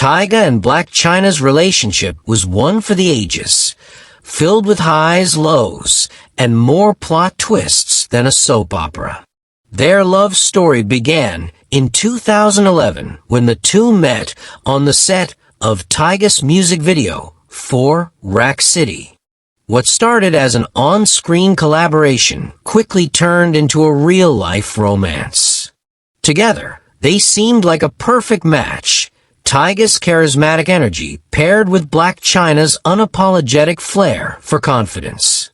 Tyga and Blac Chyna's relationship was one for the ages, filled with highs, lows, and more plot twists than a soap opera. Their love story began in 2011 when the two met on the set of Tyga's music video for Rack City. What started as an on-screen collaboration quickly turned into a real-life romance. Together, they seemed like a perfect match. Tyga's charismatic energy paired with Blac Chyna's unapologetic flair for confidence.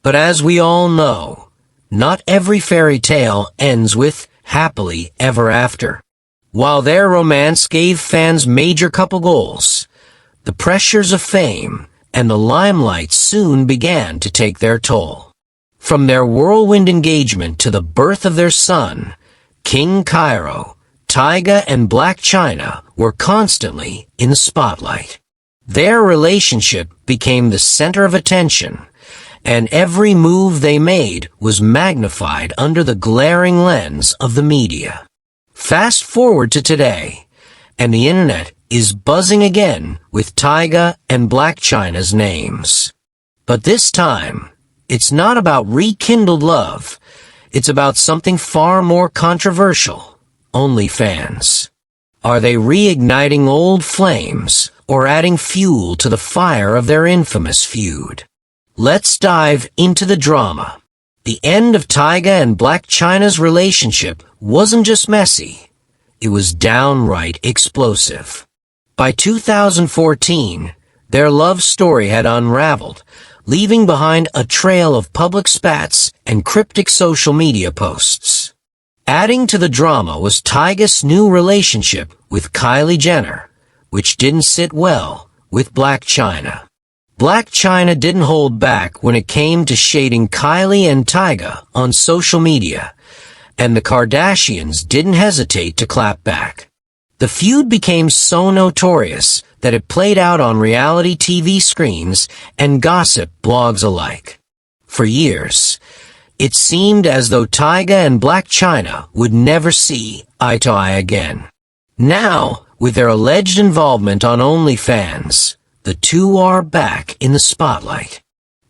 But as we all know, not every fairy tale ends with happily ever after. While their romance gave fans major couple goals, the pressures of fame and the limelight soon began to take their toll. From their whirlwind engagement to the birth of their son, King Cairo, Tyga and Blac Chyna were constantly in the spotlight. Their relationship became the center of attention, and every move they made was magnified under the glaring lens of the media. Fast forward to today, and the internet is buzzing again with Tyga and Blac Chyna's names. But this time, it's not about rekindled love. It's about something far more controversial. OnlyFans. Are they reigniting old flames or adding fuel to the fire of their infamous feud? Let's dive into the drama. The end of Tyga and Blac Chyna's relationship wasn't just messy. It was downright explosive. By 2014, their love story had unraveled, leaving behind a trail of public spats and cryptic social media posts. Adding to the drama was Tyga's new relationship with Kylie Jenner, which didn't sit well with Blac Chyna. Blac Chyna didn't hold back when it came to shading Kylie and Tyga on social media, and the Kardashians didn't hesitate to clap back. The feud became so notorious that it played out on reality TV screens and gossip blogs alike. For years, it seemed as though Tyga and Blac Chyna would never see eye to eye again. Now, with their alleged involvement on OnlyFans, the two are back in the spotlight.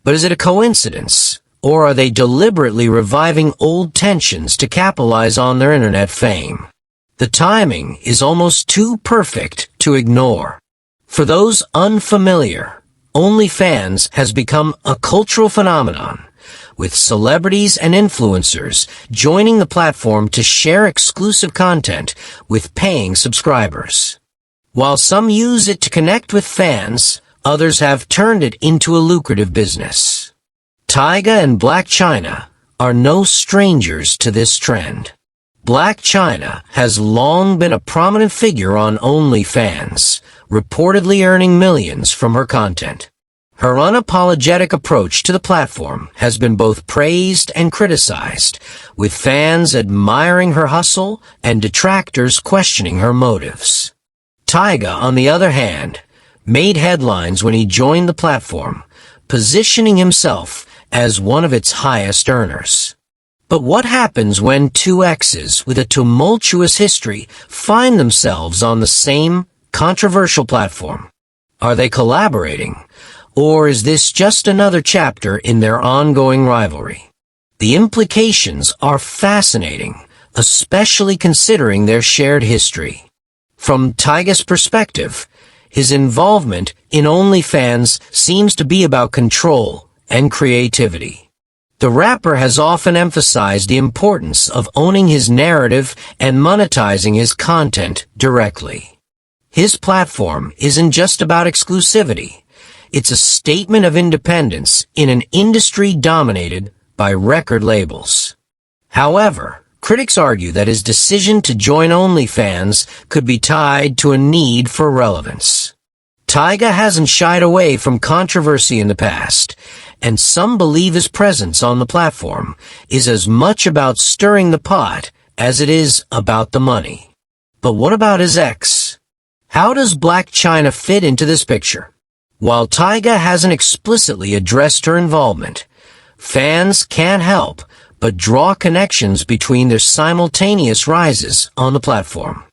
But is it a coincidence, or are they deliberately reviving old tensions to capitalize on their internet fame? The timing is almost too perfect to ignore. For those unfamiliar, OnlyFans has become a cultural phenomenon, with celebrities and influencers joining the platform to share exclusive content with paying subscribers. While some use it to connect with fans, others have turned it into a lucrative business. Tyga and Blac Chyna are no strangers to this trend. Blac Chyna has long been a prominent figure on OnlyFans, reportedly earning millions from her content. Her unapologetic approach to the platform has been both praised and criticized, with fans admiring her hustle and detractors questioning her motives. Tyga, on the other hand, made headlines when he joined the platform, positioning himself as one of its highest earners. But what happens when two exes with a tumultuous history find themselves on the same controversial platform? Are they collaborating? Or is this just another chapter in their ongoing rivalry? The implications are fascinating, especially considering their shared history. From Tyga's perspective, his involvement in OnlyFans seems to be about control and creativity. The rapper has often emphasized the importance of owning his narrative and monetizing his content directly. His platform isn't just about exclusivity. It's a statement of independence in an industry dominated by record labels. However, critics argue that his decision to join OnlyFans could be tied to a need for relevance. Tyga hasn't shied away from controversy in the past, and some believe his presence on the platform is as much about stirring the pot as it is about the money. But what about his ex? How does Blac Chyna fit into this picture? While Tyga hasn't explicitly addressed her involvement, fans can't help but draw connections between their simultaneous rises on the platform.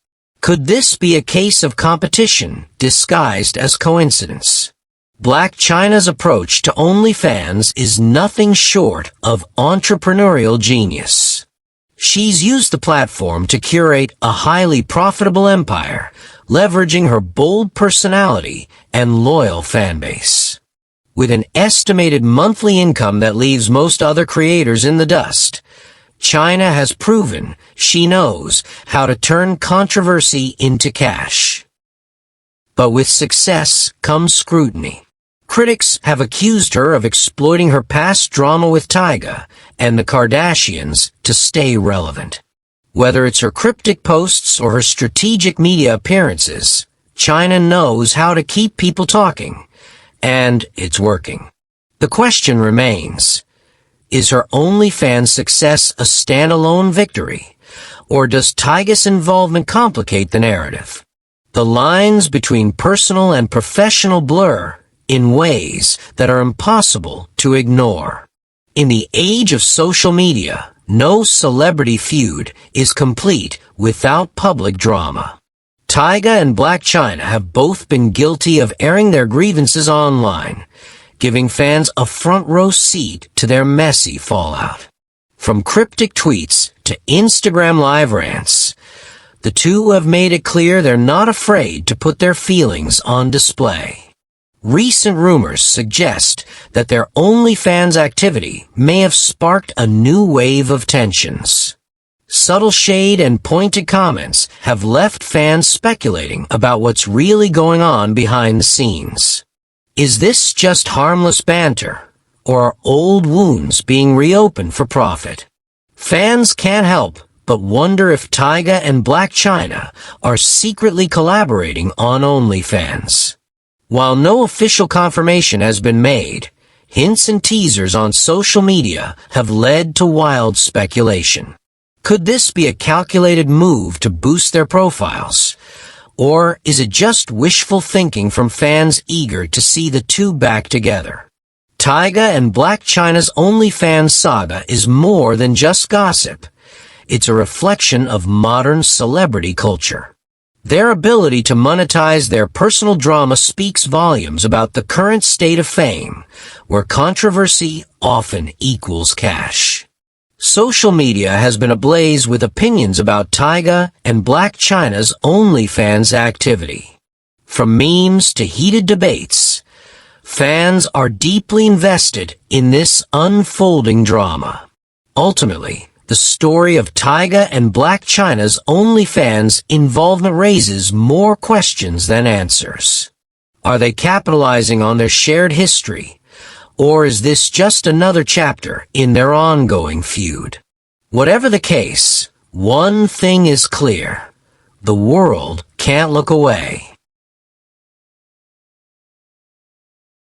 Could this be a case of competition disguised as coincidence? Blac Chyna's approach to OnlyFans is nothing short of entrepreneurial genius. She's used the platform to curate a highly profitable empire, leveraging her bold personality and loyal fanbase. With an estimated monthly income that leaves most other creators in the dust, Chyna has proven she knows how to turn controversy into cash. But with success comes scrutiny. Critics have accused her of exploiting her past drama with Tyga and the Kardashians to stay relevant. Whether it's her cryptic posts or her strategic media appearances, Chyna knows how to keep people talking, and it's working. The question remains, is her OnlyFans success a standalone victory, or does Tyga's involvement complicate the narrative? The lines between personal and professional blur in ways that are impossible to ignore. In the age of social media, no celebrity feud is complete without public drama. Tyga and Blac Chyna have both been guilty of airing their grievances online, giving fans a front-row seat to their messy fallout. From cryptic tweets to Instagram live rants, the two have made it clear they're not afraid to put their feelings on display. Recent rumors suggest that their OnlyFans activity may have sparked a new wave of tensions. Subtle shade and pointed comments have left fans speculating about what's really going on behind the scenes. Is this just harmless banter, or are old wounds being reopened for profit? Fans can't help but wonder if Tyga and Blac Chyna are secretly collaborating on OnlyFans. While no official confirmation has been made, hints and teasers on social media have led to wild speculation. Could this be a calculated move to boost their profiles? Or is it just wishful thinking from fans eager to see the two back together? Tyga and Blac Chyna's OnlyFans saga is more than just gossip. It's a reflection of modern celebrity culture. Their ability to monetize their personal drama speaks volumes about the current state of fame, where controversy often equals cash. Social media has been ablaze with opinions about Tyga and Blac Chyna's OnlyFans activity. From memes to heated debates, fans are deeply invested in this unfolding drama. Ultimately, the story of Tyga and Blac Chyna's OnlyFans involvement raises more questions than answers. Are they capitalizing on their shared history? Or is this just another chapter in their ongoing feud? Whatever the case, one thing is clear. The world can't look away.